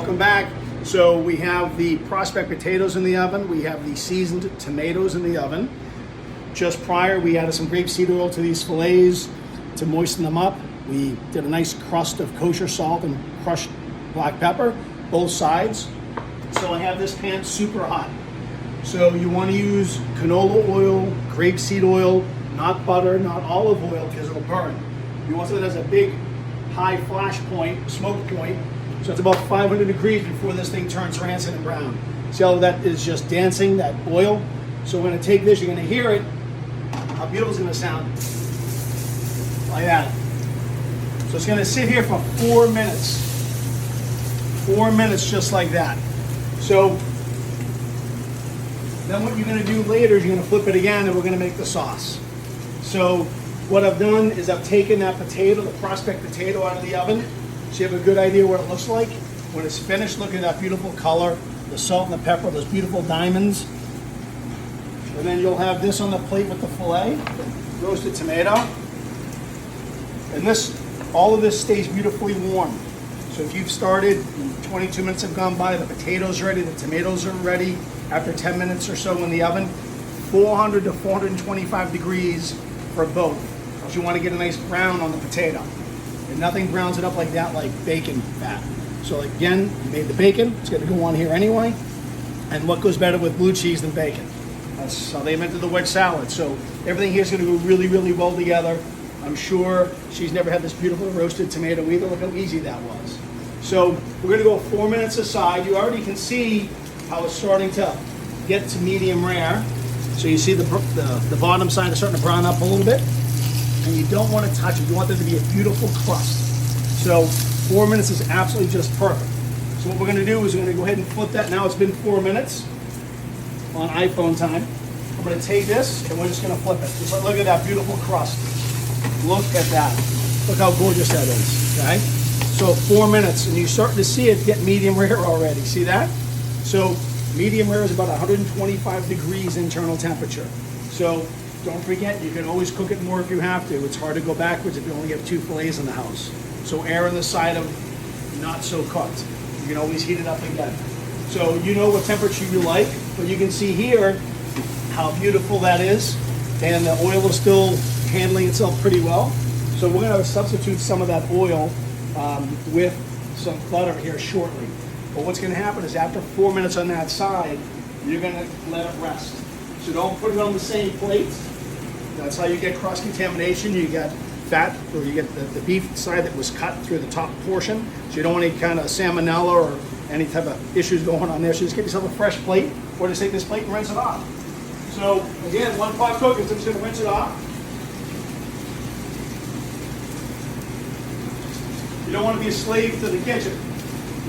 welcome back. So we have the prospect potatoes in the oven. We have the seasoned tomatoes in the oven. Just prior, we added some grapeseed oil to these fillets to moisten them up. We did a nice crust of kosher salt and crushed black pepper, both sides. So I have this pan super hot. So you want to use canola oil, grapeseed oil, not butter, not olive oil, because it'll burn. You want something that has a big, high flash point, smoke point. So it's about 500 degrees before this thing turns rancid and brown. See how that is just dancing, that oil? So we're going to take this, you're going to hear it. How beautiful it's going to sound. Like that. So it's going to sit here for 4 minutes. 4 minutes just like that. So then what you're going to do later is you're going to flip it again and we're going to make the sauce. So what I've done is I've taken that potato, the prospect potato, out of the oven. So you have a good idea what it looks like. When it's finished, look at that beautiful color, the salt and the pepper, those beautiful diamonds. And then you'll have this on the plate with the filet, roasted tomato. And this, all of this stays beautifully warm. So if you've started, 22 minutes have gone by, the potatoes are ready, the tomatoes are ready. After 10 minutes or so in the oven, 400 to 425 degrees for both. Because you want to get a nice brown on the potato. And nothing browns it up like that, like bacon fat. So again, you made the bacon, it's going to go on here anyway. And what goes better with blue cheese than bacon? That's how they invented the wedge salad. So everything here is going to go really, really well together. I'm sure she's never had this beautiful roasted tomato either. Look how easy that was. So we're going to go 4 minutes aside. You already can see how it's starting to get to medium rare. So you see the bottom side is starting to brown up a little bit. And you don't want to touch it. You want there to be a beautiful crust. So 4 minutes is absolutely just perfect. So what we're going to do is we're going to go ahead and flip that. Now it's been 4 minutes on iPhone time. I'm going to take this and we're just going to flip it. Just look at that beautiful crust. Look at that. Look how gorgeous that is. Okay? So 4 minutes and you're starting to see it get medium rare already. See that? So medium rare is about 125 degrees internal temperature. So don't forget, you can always cook it more if you have to. It's hard to go backwards if you only have 2 fillets in the house. So err on the side of not so cooked. You can always heat it up again. So you know what temperature you like, but you can see here how beautiful that is. And the oil is still handling itself pretty well. So we're going to substitute some of that oil with some butter here shortly. But what's going to happen is after 4 minutes on that side, you're going to let it rest. So don't put it on the same plate. That's how you get cross-contamination. You get fat, or you get the beef side that was cut through the top portion. So you don't want any kind of salmonella or any type of issues going on there. So just get yourself a fresh plate, or just take this plate and rinse it off. So again, 1 pot cooking, so I'm just going to rinse it off. You don't want to be a slave to the kitchen.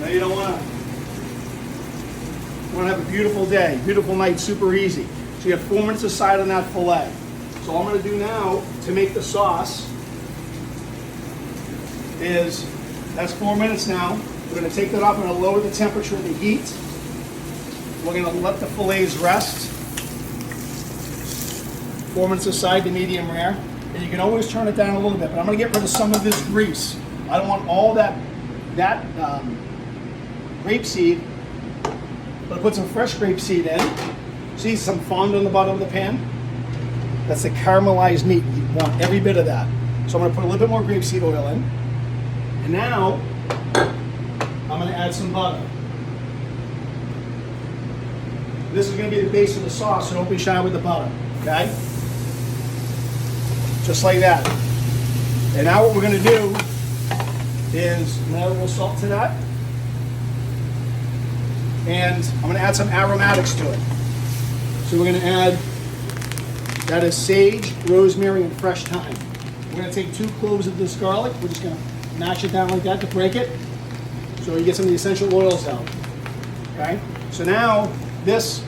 You don't want to have a beautiful day, beautiful night, super easy. So you have 4 minutes aside on that filet. So all I'm going to do now to make the sauce is, that's 4 minutes now. We're going to take that off. I'm going to lower the temperature of the heat. We're going to let the fillets rest. 4 minutes aside to medium rare. And you can always turn it down a little bit, but I'm going to get rid of some of this grease. I don't want all that grapeseed. I'm going to put some fresh grapeseed in. See some fond on the bottom of the pan? That's the caramelized meat. You want every bit of that. So I'm going to put a little bit more grapeseed oil in. And now, I'm going to add some butter. This is going to be the base of the sauce, so don't be shy with the butter, okay? Just like that. And now what we're going to do is add a little salt to that. And I'm going to add some aromatics to it. So we're going to add, that is sage, rosemary, and fresh thyme. We're going to take 2 cloves of this garlic. We're just going to mash it down like that to break it, so you get some of the essential oils out. Okay? So now this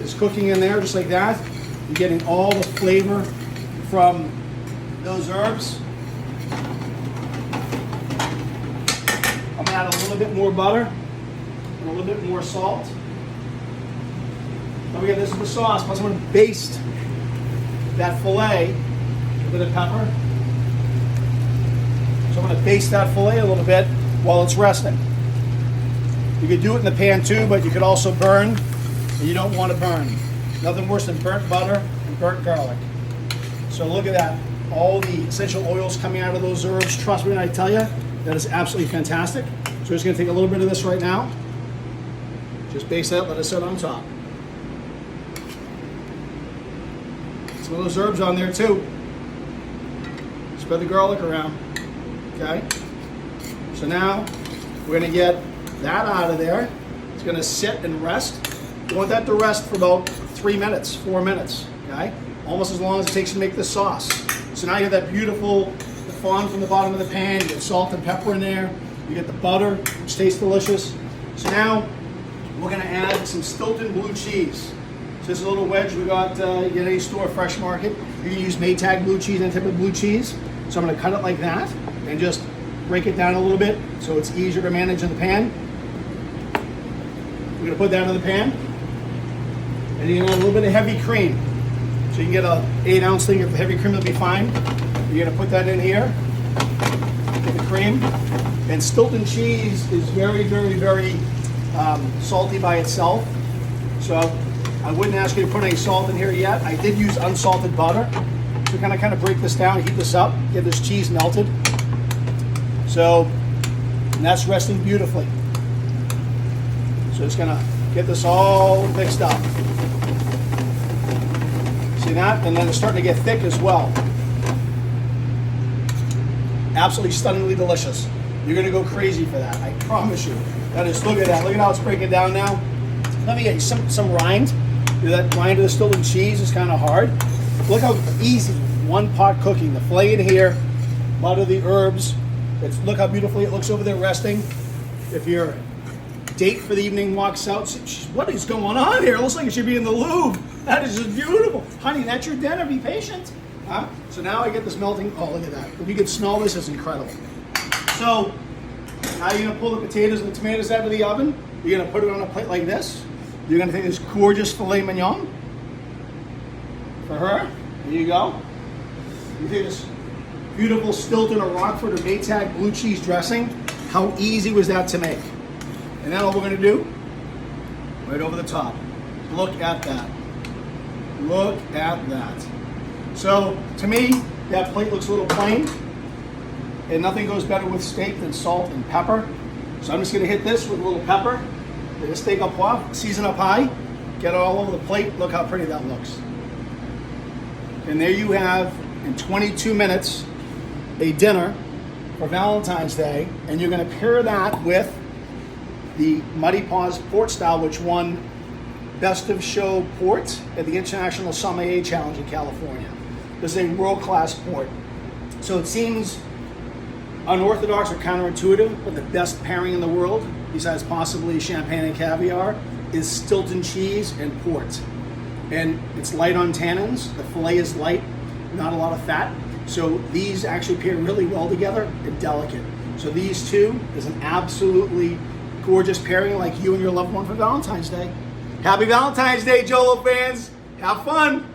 is cooking in there just like that. You're getting all the flavor from those herbs. I'm going to add a little bit more butter and a little bit more salt. Then we got this is the sauce, plus I'm going to baste that filet with a pepper. So I'm going to baste that filet a little bit while it's resting. You could do it in the pan too, but you could also burn, and you don't want to burn. Nothing worse than burnt butter and burnt garlic. So look at that. All the essential oils coming out of those herbs. Trust me when I tell you, that is absolutely fantastic. So we're just going to take a little bit of this right now. Just base that, let it sit on top. Some of those herbs on there too. Spread the garlic around. Okay? So now we're going to get that out of there. It's going to sit and rest. You want that to rest for about 3 minutes, 4 minutes. Okay? Almost as long as it takes to make the sauce. So now you have that beautiful fond from the bottom of the pan. You get salt and pepper in there. You get the butter, which tastes delicious. So now we're going to add some Stilton blue cheese. So this is a little wedge we got at any store, Fresh Market. You can use Maytag blue cheese, any type of blue cheese. So I'm going to cut it like that and just break it down a little bit so it's easier to manage in the pan. We're going to put that in the pan. And you're going to add a little bit of heavy cream. So you can get a 8-ounce thing of heavy cream, will be fine. You're going to put that in here, get the cream. And Stilton cheese is very, very, very salty by itself. So I wouldn't ask you to put any salt in here yet. I did use unsalted butter. So kind of break this down, heat this up, get this cheese melted. So, and that's resting beautifully. So it's gonna get this all mixed up. See that? And then it's starting to get thick as well. Absolutely stunningly delicious. You're gonna go crazy for that, I promise you. That is, look at that, look at how it's breaking down now. Let me get you some rind. That rind of the Stilton cheese is kind of hard. Look how easy, one pot cooking. The filet in here, butter, the herbs. Look how beautifully it looks over there resting. If your date for the evening walks out, what is going on here? It looks like it should be in the Louvre. That is just beautiful. Honey, that's your dinner, be patient. Huh? So now I get this melting, oh look at that. If you can smell this, it's incredible. So now you're gonna pull the potatoes and the tomatoes out of the oven. You're gonna put it on a plate like this. You're gonna take this gorgeous filet mignon for her. There you go. You take this beautiful Stilton or Rockford or Maytag blue cheese dressing. How easy was that to make? And then all we're gonna do, right over the top. Look at that. Look at that. So to me, that plate looks a little plain, and nothing goes better with steak than salt and pepper. So I'm just gonna hit this with a little pepper. Get a steak au poivre, season up high, get it all over the plate. Look how pretty that looks. And there you have, in 22 minutes, a dinner for Valentine's Day. And you're gonna pair that with the Muddy Paws Port Style, which won Best of Show Port at the International Sommelier Challenge in California. This is a world-class port. So it seems unorthodox or counterintuitive, but the best pairing in the world, besides possibly champagne and caviar, is Stilton cheese and port. And it's light on tannins. The filet is light, not a lot of fat. So these actually pair really well together and delicate. So these two is an absolutely gorgeous pairing, like you and your loved one for Valentine's Day. Happy Valentine's Day, Jolo fans. Have fun.